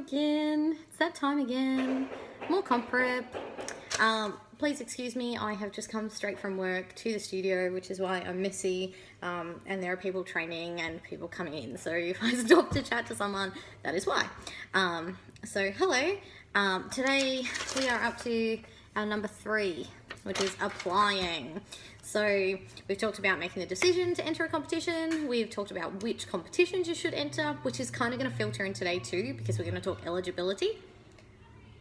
again. It's that time again. More comp prep. Please excuse me, I have just come straight from work to the studio, which is why I'm messy, and there are people training and people coming in. So if I stop to chat to someone, that is why. So hello. Today we are up to our number 3, which is applying. So we've talked about making the decision to enter a competition. We've talked about which competitions you should enter, which is kind of going to filter in today too, because we're going to talk eligibility.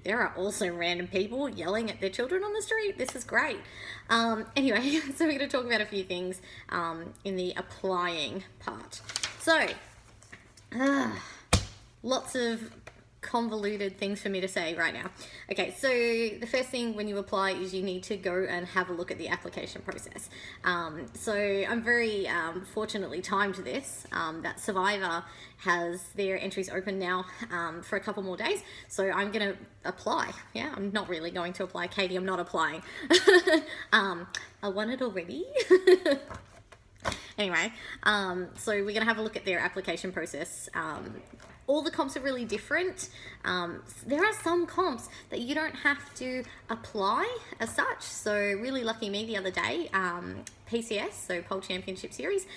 There are also random people yelling at their children on the street. This is great. Anyway, so we're going to talk about a few things in the applying part. So, lots of convoluted things for me to say right now. Okay, so the first thing when you apply is you need to go and have a look at the application process. So I'm very fortunately timed this, that Survivor has their entries open now for a couple more days. So I'm going to apply. Yeah, I'm not really going to apply. Katie, I'm not applying. I won it already. Anyway, so we're going to have a look at their application process. All the comps are really different. There are some comps that you don't have to apply as such. So really lucky me the other day, PCS, so Pole Championship Series,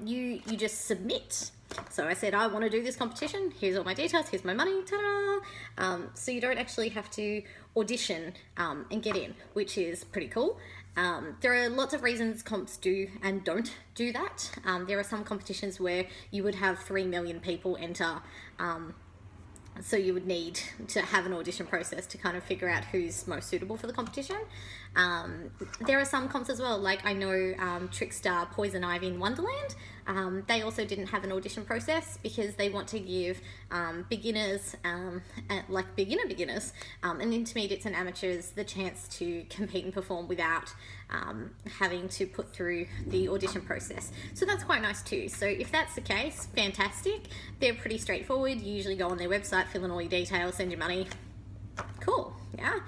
you just submit. So I said, I want to do this competition. Here's all my details. Here's my money. Ta-da! So you don't actually have to audition and get in, which is pretty cool. There are lots of reasons comps do and don't do that. There are some competitions where you would have 3 million people enter, so you would need to have an audition process to kind of figure out who's most suitable for the competition. There are some comps as well, like I know Trickstar, Poison Ivy in Wonderland, they also didn't have an audition process because they want to give beginners, like beginners, and intermediates and amateurs the chance to compete and perform without having to put through the audition process. So that's quite nice too. So if that's the case, fantastic. They're pretty straightforward. You usually go on their website, fill in all your details, send your money. Cool, yeah.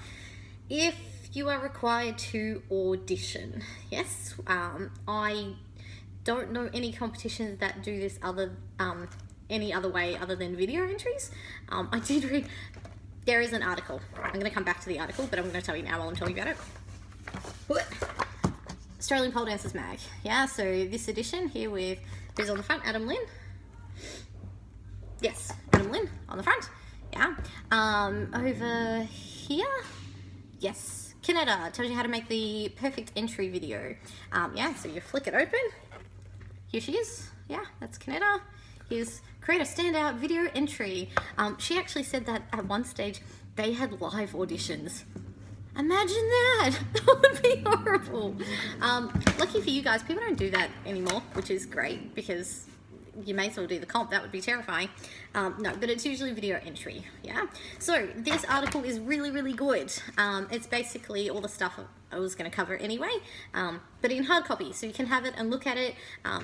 If you are required to audition, yes, I don't know any competitions that do this any other way other than video entries. I did read, there is an article. I'm going to come back to the article, but I'm going to tell you now while I'm talking about it. Australian Pole Dancers Mag. Yeah, so this edition here with, who's on the front? Adam Lynn. Yes, Adam Lynn on the front. Yeah. Over here, yes, Canada tells you how to make the perfect entry video. Yeah, so you flick it open. Here she is. Yeah, that's Canada. Here's create a standout video entry. She actually said that at one stage they had live auditions. Imagine that. That would be horrible. Lucky for you guys, people don't do that anymore, which is great because you may as well do the comp. That would be terrifying. No, but it's usually video entry. Yeah. So this article is really, really good. It's basically all the stuff I was going to cover anyway, but in hard copy, so you can have it and look at it.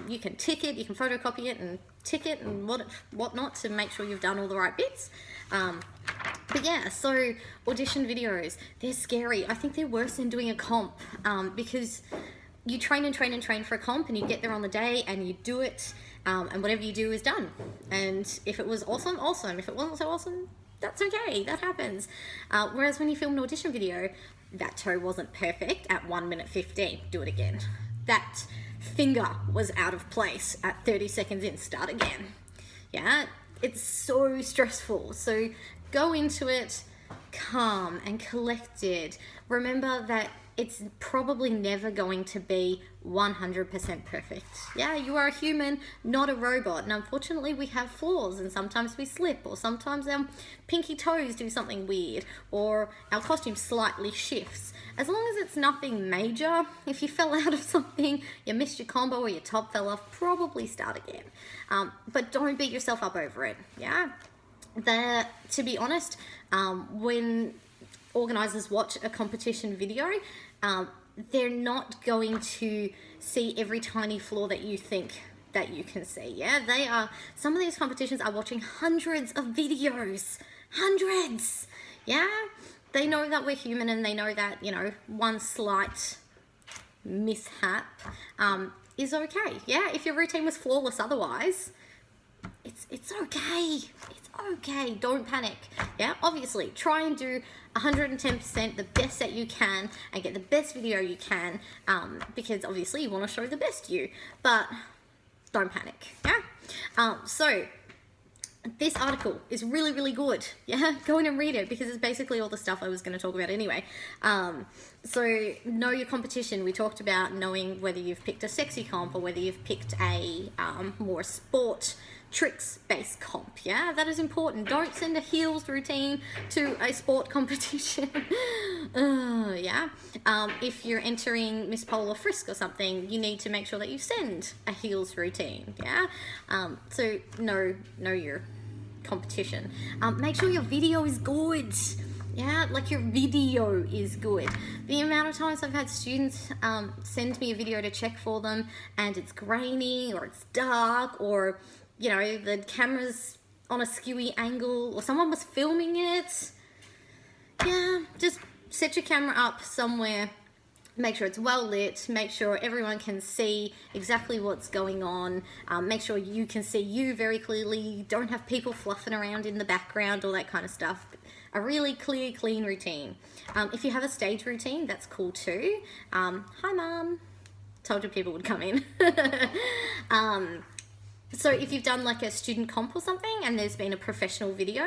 You can tick it, you can photocopy it and tick it and whatnot to make sure you've done all the right bits. But yeah, so audition videos, they're scary. I think they're worse than doing a comp, because you train and train and train for a comp and you get there on the day and you do it, and whatever you do is done. And if it was awesome, awesome. If it wasn't so awesome, that's okay, that happens. Whereas when you film an audition video, that toe wasn't perfect at 1 minute 15, do it again. That finger was out of place at 30 seconds in, start again. Yeah, it's so stressful. So go into it calm and collected. Remember that it's probably never going to be 100% perfect. Yeah, you are a human, not a robot. And unfortunately, we have flaws and sometimes we slip, or sometimes our pinky toes do something weird, or our costume slightly shifts. As long as it's nothing major, if you fell out of something, you missed your combo or your top fell off, probably start again. But don't beat yourself up over it. Yeah. To be honest, when organisers watch a competition video, they're not going to see every tiny flaw that you think that you can see. Yeah, some of these competitions are watching hundreds of videos. Hundreds. Yeah, they know that we're human and they know that, you know, one slight mishap is okay. Yeah, if your routine was flawless otherwise, it's okay. It's okay. Don't panic. Yeah, obviously, try and do 110% the best that you can and get the best video you can, because obviously you want to show the best you, but don't panic. Yeah. So this article is really, really good. Yeah, go in and read it because it's basically all the stuff I was going to talk about anyway. So know your competition. We talked about knowing whether you've picked a sexy comp or whether you've picked a more sport tricks based comp. Yeah, that is important. Don't send a heels routine to a sport competition. Yeah. If you're entering Miss Polar Frisk or something, you need to make sure that you send a heels routine. Yeah. So know your competition. Make sure your video is good. Yeah, like your video is good. The amount of times I've had students send me a video to check for them and it's grainy or it's dark, or you know, the camera's on a skewy angle, or someone was filming it. Yeah, just set your camera up somewhere, make sure it's well lit, make sure everyone can see exactly what's going on, make sure you can see you very clearly, don't have people fluffing around in the background, all that kind of stuff. A really clear, clean routine. If you have a stage routine, that's cool too. Hi Mum, told you people would come in. So if you've done like a student comp or something and there's been a professional video,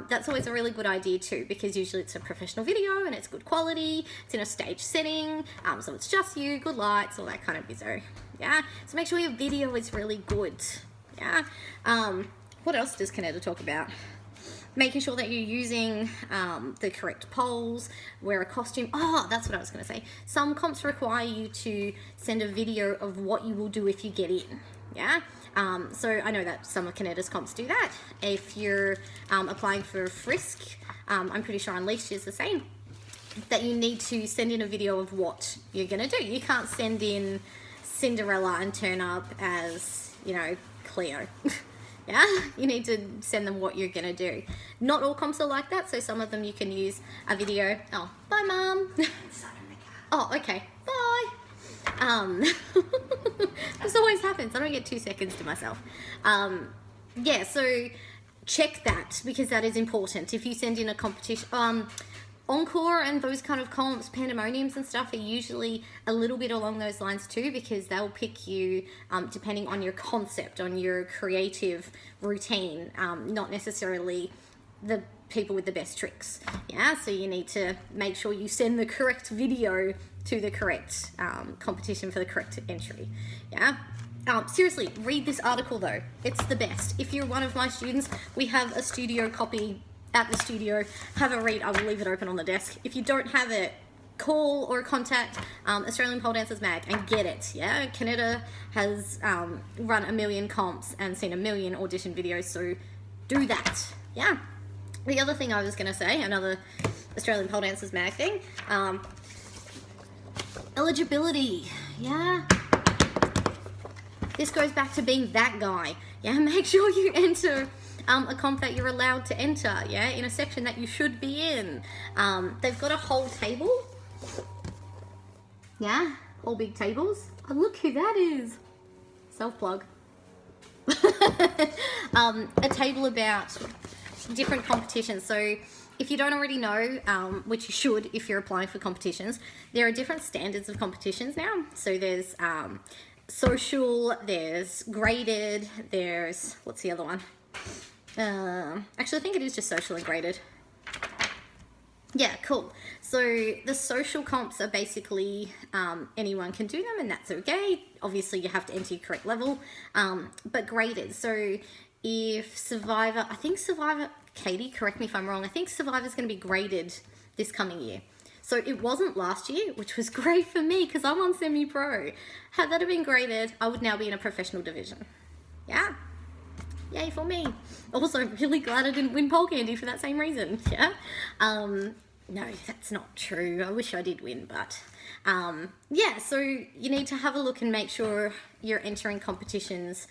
that's always a really good idea too, because usually it's a professional video and it's good quality, it's in a stage setting, so it's just you, good lights, all that kind of bizzo. Yeah, so make sure your video is really good. Yeah. What else does Canada talk about? Making sure that you're using the correct poles, wear a costume. Oh, that's what I was going to say. Some comps require you to send a video of what you will do if you get in. Yeah. So I know that some of Canada's comps do that. If you're applying for Frisk, I'm pretty sure Unleashed is the same, that you need to send in a video of what you're going to do. You can't send in Cinderella and turn up as, you know, Cleo. Yeah, you need to send them what you're going to do. Not all comps are like that, so some of them you can use a video. Oh, bye Mum. Oh, okay, bye. This always happens. I don't get 2 seconds to myself. Yeah, so check that because that is important. If you send in a competition, Encore and those kind of comps, pandemoniums and stuff are usually a little bit along those lines too, because they'll pick you depending on your concept, on your creative routine, not necessarily the people with the best tricks. Yeah, so you need to make sure you send the correct video to the correct competition for the correct entry. Yeah. Seriously, read this article though. It's the best. If you're one of my students, we have a studio copy at the studio. Have a read. I will leave it open on the desk. If you don't have it, call or contact Australian Pole Dancers Mag and get it. Yeah, Canada has run 1 million comps and seen 1 million audition videos, so do that. Yeah. The other thing I was going to say, another Australian Pole Dancers Mag thing, eligibility. Yeah. This goes back to being that guy. Yeah, make sure you enter a comp that you're allowed to enter, yeah, in a section that you should be in. They've got a whole table. Yeah, all big tables. Oh, look who that is. Self-plug. A table about different competitions. So if you don't already know, which you should if you're applying for competitions, there are different standards of competitions now. So there's social, there's graded, there's, what's the other one? Actually, I think it is just social and graded. Yeah, cool. So the social comps are basically anyone can do them and that's okay. Obviously, you have to enter your correct level, but graded. So if Survivor, I think Survivor, Katie, correct me if I'm wrong, I think Survivor's going to be graded this coming year. So it wasn't last year, which was great for me because I'm on semi-pro. Had that have been graded, I would now be in a professional division. Yeah. Yay for me. Also, really glad I didn't win pole candy for that same reason. Yeah. No, that's not true. I wish I did win, but yeah, so you need to have a look and make sure you're entering competitions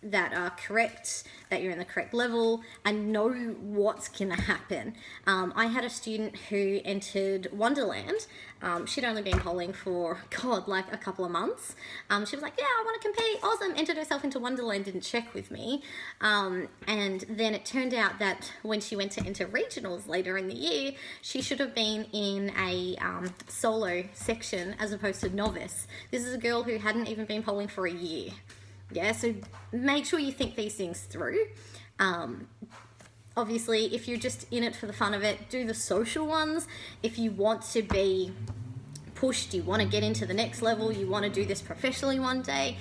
that are correct, that you're in the correct level, and know what's gonna happen. I had a student who entered Wonderland. She'd only been polling for, God, like a couple of months. She was like, yeah, I want to compete, awesome, entered herself into Wonderland, didn't check with me. And then it turned out that when she went to enter regionals later in the year, she should have been in a solo section as opposed to novice. This is a girl who hadn't even been polling for a year. Yeah, so make sure you think these things through. Obviously, if you're just in it for the fun of it, do the social ones. If you want to be pushed, you want to get into the next level, you want to do this professionally one day,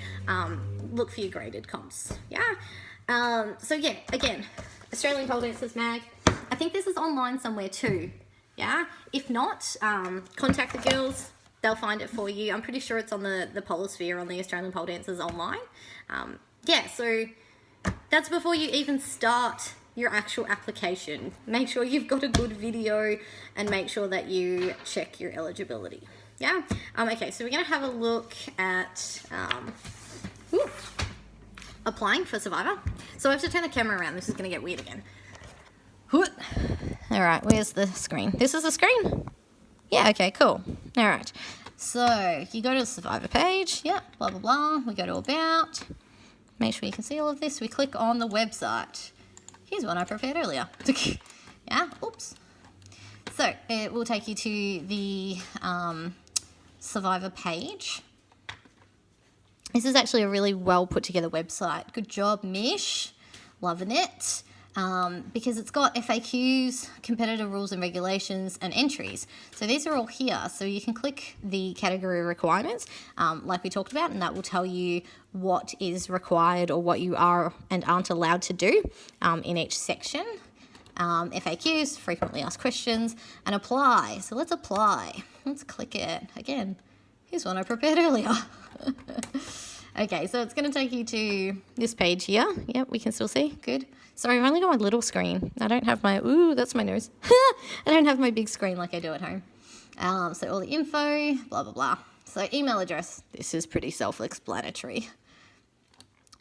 look for your graded comps. Yeah. So yeah, again, Australian Pole Dancers Mag. I think this is online somewhere too. Yeah. If not, contact the girls. They'll find it for you. I'm pretty sure it's on the Polosphere on the Australian Pole Dancers online. Yeah, so that's before you even start your actual application. Make sure you've got a good video and make sure that you check your eligibility. Yeah? Okay, so we're going to have a look at applying for Survivor. So I have to turn the camera around. This is going to get weird again. All right, where's the screen? This is the screen? Yeah, okay, cool. All right. So you go to the Survivor page. Yeah, blah, blah, blah. We go to About. Make sure you can see all of this. We click on the website. Here's one I prepared earlier. Yeah, oops. So it will take you to the Survivor page. This is actually a really well put together website. Good job, Mish. Loving it. Because it's got FAQs, competitive rules and regulations, and entries. So these are all here. So you can click the category requirements, like we talked about, and that will tell you what is required or what you are and aren't allowed to do in each section. FAQs, frequently asked questions, and apply. So let's apply. Let's click it. Again, here's one I prepared earlier. Okay, so it's going to take you to this page here. Yep, we can still see. Good. Sorry, I've only got my little screen. I don't have my... Ooh, that's my nose. I don't have my big screen like I do at home. So all the info, blah, blah, blah. So email address. This is pretty self-explanatory.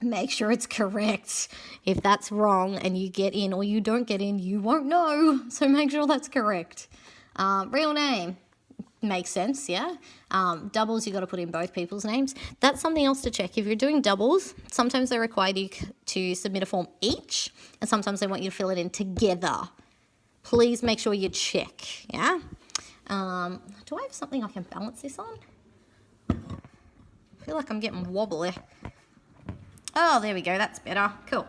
Make sure it's correct. If that's wrong and you get in or you don't get in, you won't know. So make sure that's correct. Real name. Makes sense, yeah. Doubles, you got to put in both people's names. That's something else to check. If you're doing doubles, sometimes they require you to submit a form each, and sometimes they want you to fill it in together. Please make sure you check, yeah. Do I have something I can balance this on? I feel like I'm getting wobbly. Oh, there we go. That's better. Cool.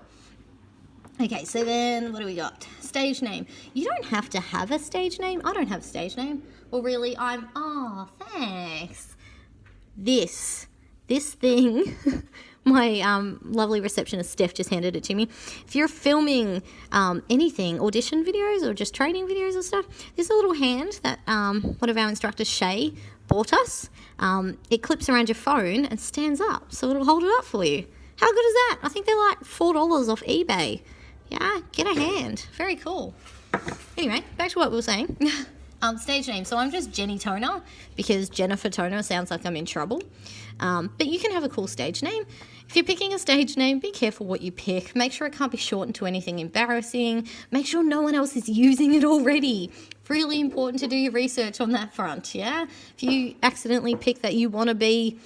Okay, so then what do we got? Stage name. You don't have to have a stage name. I don't have a stage name. Well, really, oh, thanks. This thing, my lovely receptionist Steph just handed it to me. If you're filming anything, audition videos or just training videos or stuff, there's a little hand that one of our instructors, Shay, bought us. It clips around your phone and stands up, so it'll hold it up for you. How good is that? I think they're like $4 off eBay. Yeah, get a hand. Very cool. Anyway, back to what we were saying. Stage name. So I'm just Jenny Toner because Jennifer Toner sounds like I'm in trouble. But you can have a cool stage name. If you're picking a stage name, be careful what you pick. Make sure it can't be shortened to anything embarrassing. Make sure no one else is using it already. Really important to do your research on that front, yeah? If you accidentally pick that you want to be,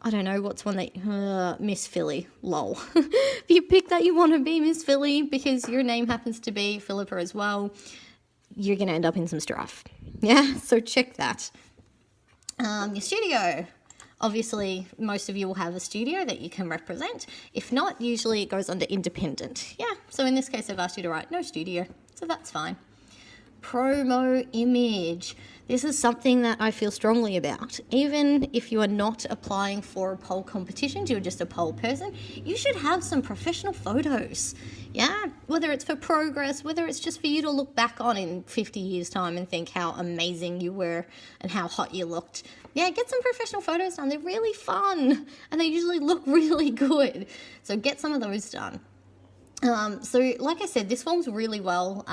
I don't know, what's one that, Miss Philly, lol. If you pick that you want to be Miss Philly because your name happens to be Philippa as well, you're going to end up in some strife. Yeah, so check that. Your studio. Obviously, most of you will have a studio that you can represent. If not, usually it goes under independent. Yeah, so in this case, I've asked you to write no studio, so that's fine. Promo image. This is something that I feel strongly about. Even if you are not applying for a pole competition, you're just a pole person, you should have some professional photos. Yeah, whether it's for progress, whether it's just for you to look back on in 50 years' time and think how amazing you were and how hot you looked. Yeah, get some professional photos done. They're really fun and they usually look really good. So get some of those done. So like I said, this forms really well,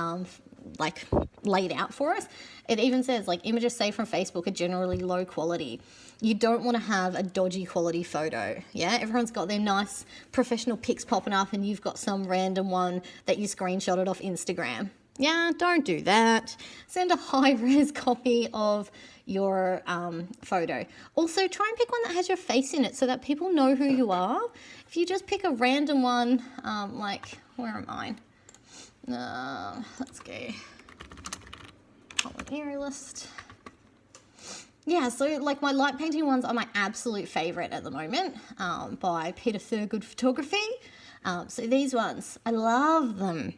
like laid out for us. It even says like images saved from Facebook are generally low quality. You don't want to have a dodgy quality photo. Yeah, everyone's got their nice professional pics popping up and you've got some random one that you screenshotted off Instagram. Yeah, don't do that. Send a high-res copy of your photo. Also, try and pick one that has your face in it so that people know who you are. If you just pick a random one, like, where am I? Let's go. Area list. Yeah, so like my light painting ones are my absolute favourite at the moment, by Peter Thurgood Photography. So these ones, I love them.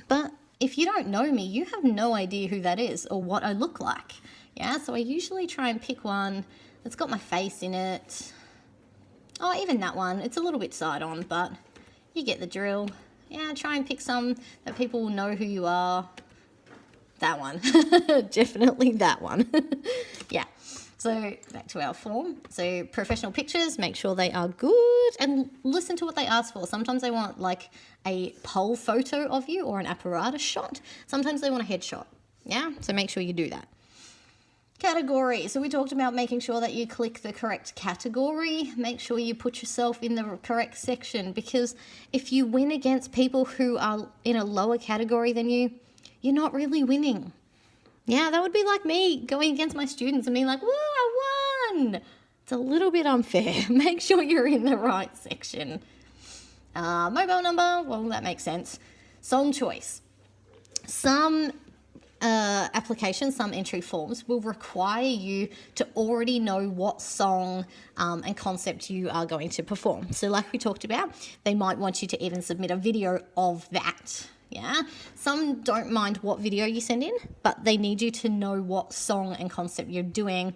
But if you don't know me, you have no idea who that is or what I look like. Yeah, so I usually try and pick one that's got my face in it. Oh, even that one. It's a little bit side on, but you get the drill. Yeah, try and pick some that people will know who you are. That one. Definitely that one. Yeah. So back to our form. So professional pictures, make sure they are good and listen to what they ask for. Sometimes they want like a pole photo of you or an apparatus shot. Sometimes they want a headshot. Yeah, so make sure you do that. Category. So we talked about making sure that you click the correct category. Make sure you put yourself in the correct section, because if you win against people who are in a lower category than you, you're not really winning. Yeah, that would be like me going against my students and being like, whoa, I won. It's a little bit unfair. Make sure you're in the right section. Mobile number, well, that makes sense. Song choice. Some applications, some entry forms will require you to already know what song and concept you are going to perform. So like we talked about, they might want you to even submit a video of that. Yeah, some don't mind what video you send in, but they need you to know what song and concept you're doing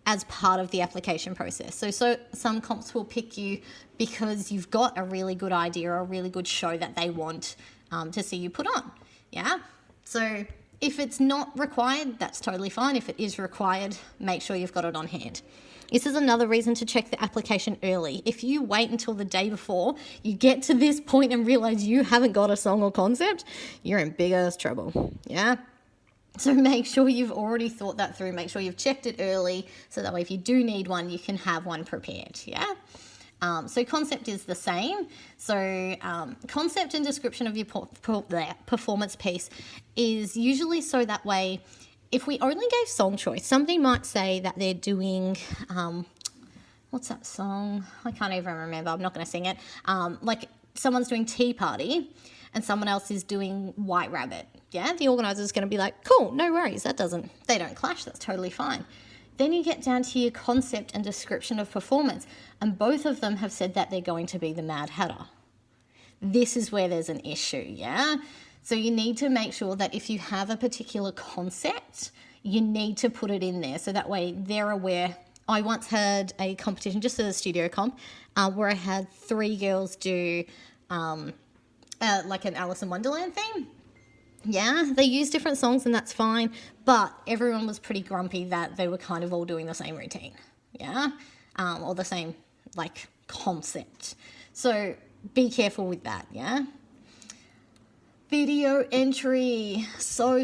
as part of the application process. So some comps will pick you because you've got a really good idea or a really good show that they want to see you put on. Yeah, so if it's not required, that's totally fine. If it is required, make sure you've got it on hand. This is another reason to check the application early. If you wait until the day before you get to this point and realize you haven't got a song or concept, you're in big ass trouble. Yeah? So make sure you've already thought that through. Make sure you've checked it early so that way if you do need one, you can have one prepared. Yeah? So concept is the same. So concept and description of your performance piece is usually so that way if we only gave song choice, somebody might say that they're doing, what's that song? I can't even remember. I'm not going to sing it. Like someone's doing Tea Party and someone else is doing White Rabbit. Yeah, the organizer is going to be like, cool, no worries. They don't clash. That's totally fine. Then you get down to your concept and description of performance, and both of them have said that they're going to be the Mad Hatter. This is where there's an issue, yeah? So you need to make sure that if you have a particular concept, you need to put it in there so that way they're aware. I once had a competition, just a studio comp, where I had 3 girls do like an Alice in Wonderland theme. Yeah, they use different songs and that's fine, but everyone was pretty grumpy that they were kind of all doing the same routine, yeah, or the same like concept. So be careful with that, yeah. Video entry, so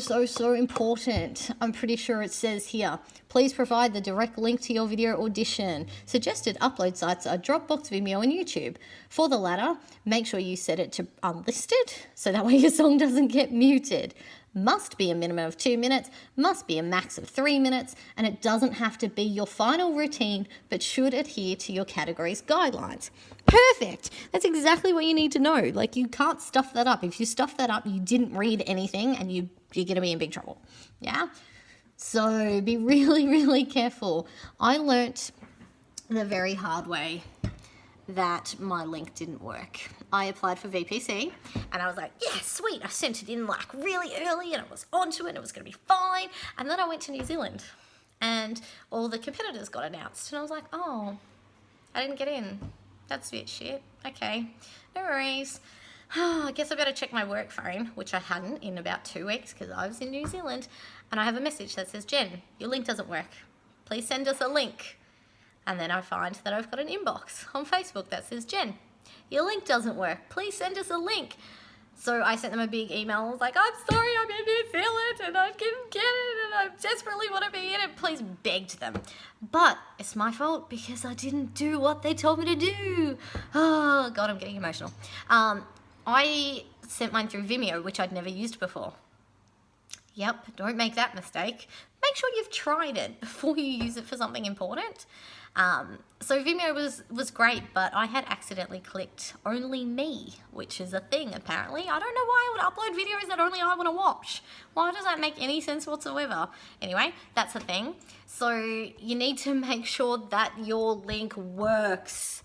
important. I'm pretty sure it says here, please provide the direct link to your video audition. Suggested upload sites are Dropbox, Vimeo and YouTube. For the latter, make sure you set it to unlisted so that way your song doesn't get muted. Must be a minimum of 2 minutes, must be a max of 3 minutes, and it doesn't have to be your final routine, but should adhere to your category's guidelines. Perfect. That's exactly what you need to know. Like, you can't stuff that up. If you stuff that up, you didn't read anything and you're going to be in big trouble. Yeah? So be really careful. I learnt the very hard way that my link didn't work. I applied for VPC and I was like, yeah, sweet. I sent it in like really early and I was onto it and it was going to be fine. And then I went to New Zealand and all the competitors got announced and I was like, oh, I didn't get in. That's a bit shit. Okay, no worries. I guess I better check my work phone, which I hadn't in about 2 weeks because I was in New Zealand, and I have a message that says, Jen, your link doesn't work. Please send us a link. And then I find that I've got an inbox on Facebook that says, Jen, your link doesn't work. Please send us a link. So I sent them a big email. I was like, I'm sorry, I'm in New Zealand and I didn't get it and I desperately want to be in it. Please begged them. But it's my fault because I didn't do what they told me to do. Oh, God, I'm getting emotional. I sent mine through Vimeo, which I'd never used before. Yep, don't make that mistake. Make sure you've tried it before you use it for something important. So Vimeo was great, but I had accidentally clicked only me, which is a thing apparently. I don't know why I would upload videos that only I want to watch. Why does that make any sense whatsoever? Anyway, that's a thing. So you need to make sure that your link works.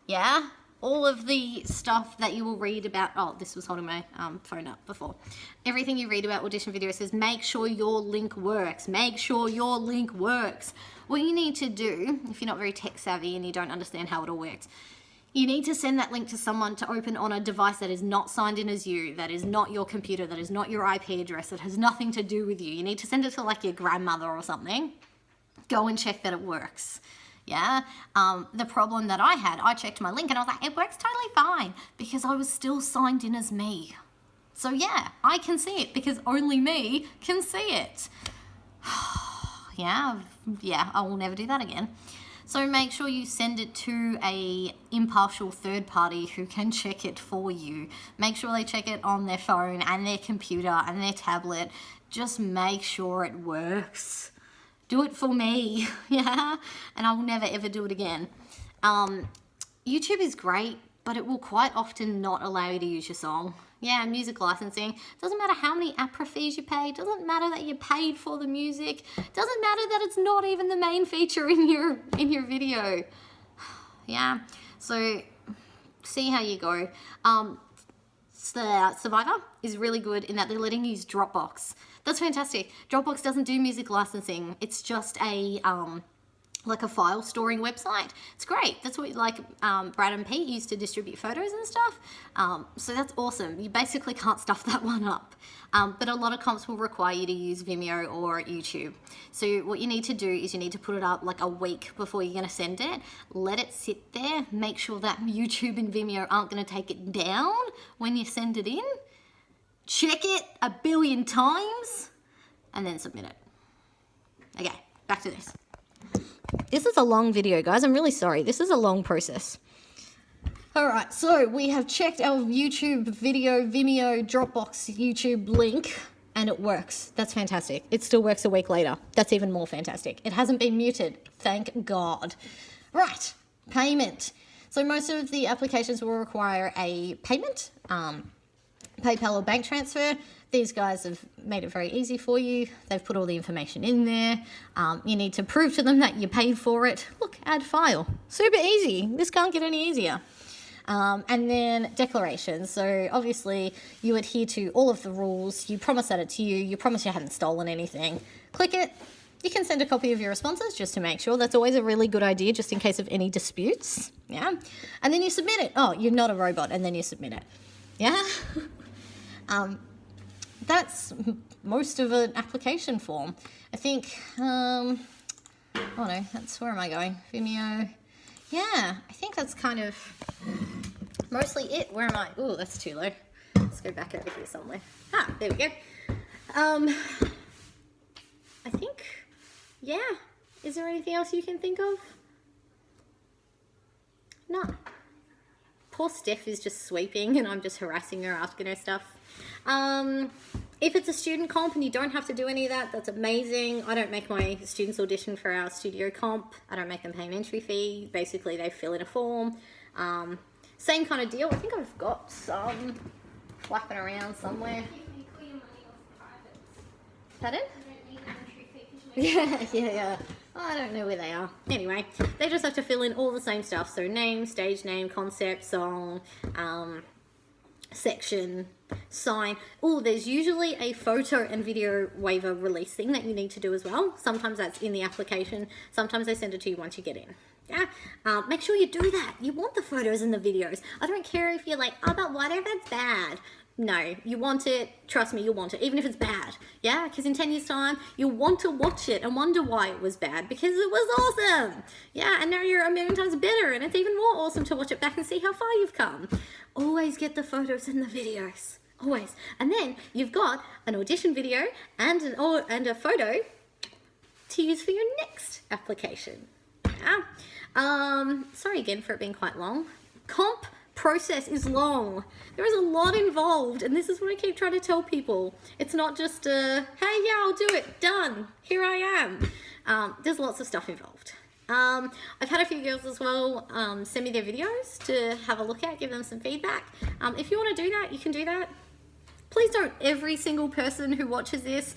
Yeah? All of the stuff that you will read about, oh, this was holding my phone up before. Everything you read about audition videos says, make sure your link works. Make sure your link works. What you need to do, if you're not very tech savvy and you don't understand how it all works, you need to send that link to someone to open on a device that is not signed in as you, that is not your computer, that is not your IP address, that has nothing to do with you. You need to send it to like your grandmother or something. Go and check that it works. Yeah, the problem that I had, I checked my link and I was like, it works totally fine because I was still signed in as me. So yeah, I can see it because only me can see it. yeah, I will never do that again. So make sure you send it to a impartial third party who can check it for you. Make sure they check it on their phone and their computer and their tablet. Just make sure it works. Do it for me, yeah? And I will never ever do it again. YouTube is great, but it will quite often not allow you to use your song. Yeah, music licensing. Doesn't matter how many APRA fees you pay. Doesn't matter that you paid for the music. Doesn't matter that it's not even the main feature in your video. Yeah, so see how you go. Survivor is really good in that they're letting you use Dropbox. That's fantastic. Dropbox doesn't do music licensing. It's just a like a file storing website. It's great. That's what like Brad and Pete used to distribute photos and stuff. So that's awesome. You basically can't stuff that one up. But a lot of comps will require you to use Vimeo or YouTube. So what you need to do is you need to put it up like a week before you're going to send it. Let it sit there. Make sure that YouTube and Vimeo aren't going to take it down when you send it in. Check it 1 billion times and then submit it. Okay, back to this. This is a long video, guys. I'm really sorry. This is a long process. All right, so we have checked our YouTube video, Vimeo, Dropbox, YouTube link, and it works. That's fantastic. It still works a week later. That's even more fantastic. It hasn't been muted. Thank God. Right, payment. So most of the applications will require a payment, PayPal or bank transfer. These guys have made it very easy for you. They've put all the information in there. You need to prove to them that you paid for it. Look, add file. Super easy. This can't get any easier. And then declarations. So obviously you adhere to all of the rules. You promise that it's you. You promise you haven't stolen anything. Click it. You can send a copy of your responses just to make sure. That's always a really good idea just in case of any disputes. Yeah. And then you submit it. Oh, you're not a robot. And then you submit it. Yeah. That's most of an application form. I think, oh no, that's, where am I going? Vimeo. Yeah, I think that's kind of mostly it. Where am I? Oh, that's too low. Let's go back over here somewhere. Ah, there we go. I think, yeah. Is there anything else you can think of? No. Poor Steph is just sweeping and I'm just harassing her, asking her stuff. If it's a student comp and you don't have to do any of that, that's amazing. I don't make my students audition for our studio comp. I don't make them pay an entry fee. Basically, they fill in a form. Same kind of deal. I think I've got some flapping around somewhere. Pardon? Yeah. I don't know where they are. Anyway, they just have to fill in all the same stuff. So name, stage name, concept, song, section, sign. Oh, there's usually a photo and video waiver release thing that you need to do as well. Sometimes that's in the application. Sometimes they send it to you once you get in. Yeah, make sure you do that. You want the photos and the videos. I don't care if you're like, oh, but what if it's bad? No, you want it. Trust me, you'll want it, even if it's bad. Yeah, because in 10 years' time, you'll want to watch it and wonder why it was bad because it was awesome. Yeah, and now you're a million times better, and it's even more awesome to watch it back and see how far you've come. always get the photos and the videos. Always. And then you've got an audition video and a photo to use for your next application. Yeah. Sorry again for it being quite long. Comp process is long. There is a lot involved, and this is what I keep trying to tell people. It's not just hey, yeah, I'll do it, done, here I am. There's lots of stuff involved. I've had a few girls as well send me their videos to have a look at, give them some feedback. If you want to do that, you can do that. Please don't every single person who watches this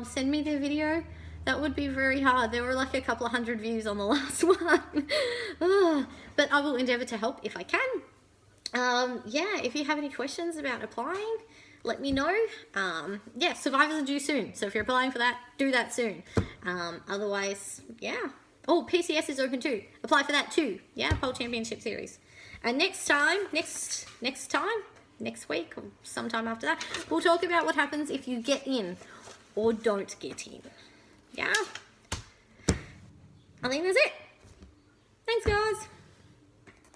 send me their video. That would be very hard. There were like a couple of 100 views on the last one. But I will endeavor to help if I can. Yeah, if you have any questions about applying, let me know. Yeah, Survivors are due soon. So if you're applying for that, do that soon. Otherwise, yeah. Oh, PCS is open too. Apply for that too. Yeah, Pole Championship Series. And next week or sometime after that, we'll talk about what happens if you get in or don't get in. Yeah. I think that's it. Thanks, guys.